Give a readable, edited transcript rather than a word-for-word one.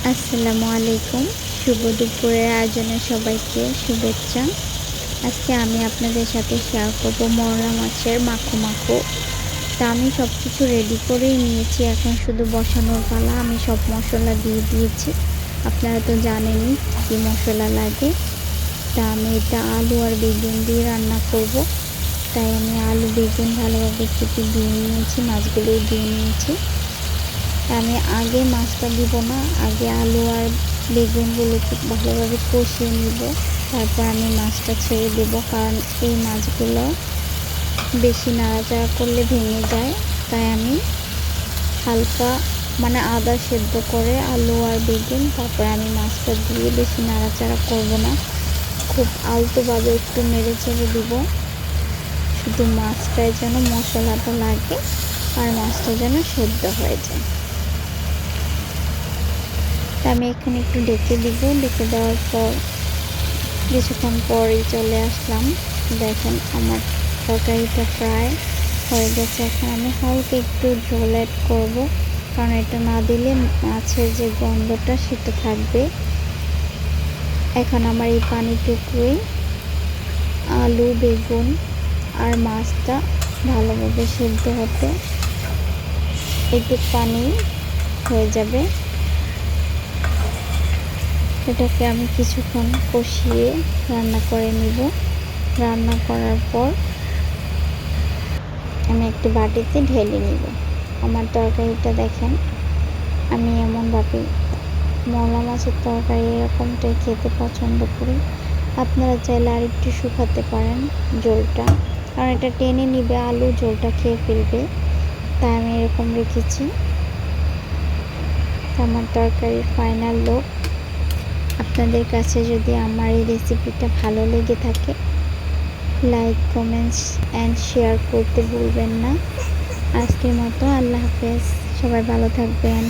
আসসালামু আলাইকুম। শুভ দুপুরের আয়োজনে সবাইকে শুভেচ্ছা। আজকে আমি আপনাদের সাথে শেয়ার করব মরলা মাছের মাখো মাখো। তা আমি সব কিছু রেডি করেই নিয়েছি, এখন শুধু বসানোর পালা। আমি সব মশলা দিয়ে দিয়েছি, আপনারা তো জানেনই কী মশলা লাগে। তা আমি এটা আলু আর বেগুন দিয়ে রান্না করব, তাই আমি আলু বেগুন ভালোভাবে কেটে দিয়ে নিয়েছি, মাছগুলোও দিয়ে নিয়েছি। আমি আগে মাছটা দিব না, আগে আলু আর বেগুনগুলোকে ভালোভাবে কষিয়ে নিব, তারপর আমি মাছটা ছেড়ে দেব। কারণ এই মাছগুলো বেশি নাড়াচাড়া করলে ভেঙে যায়, তাই আমি হালকা আদা সেদ্ধ করে আলু আর বেগুন তারপর আমি মাছটা দিয়ে বেশি নাড়াচাড়া করব না, খুব আলতোভাবে একটু নেড়ে চেড়ে দিব, শুধু মাছটায় যেন মশলাটা লাগে আর মাছটা যেন সেদ্ধ হয়ে যায়। আমি এখানে একটু ঢেকে দিব, ঢেকে দেওয়ার পর কিছুক্ষণ পরেই চলে আসলাম। দেখেন আমার তরকারিটা প্রায় হয়ে গেছে। এখন আমি হালকা একটু ঝোল অ্যাড করব, কারণ এটা না দিলে মাছের যে গন্ধটা সেটা থাকবে। এখন আমার এই পানিটুকুই আলু বেগুন আর মাছটা ভালোভাবে সেদ্ধ হতে একটু পানি হয়ে যাবে। এটাকে আমি কিছুক্ষণ কষিয়ে রান্না করে নিব। রান্না করার পর আমি একটি বাটিতে ঢেলে নিব। আমার তরকারিটা দেখেন, আমি এমনভাবে মলা মাছের তরকারি এরকমটাই খেতে পছন্দ করি। আপনারা চাইলে আর একটু শুকাতে পারেন ঝোলটা, কারণ এটা টেনে নিবে, আলু ঝোলটা খেয়ে ফেলবে, তাই আমি এরকম রেখেছি। আমার তরকারির ফাইনাল লুক। আপনাদের কাছে যদি আমার এই রেসিপিটা ভালো লেগে থাকে, লাইক কমেন্টস অ্যান্ড শেয়ার করতে ভুলবেন না। আজকের মতো আল্লাহ হাফেজ, সবাই ভালো থাকবেন।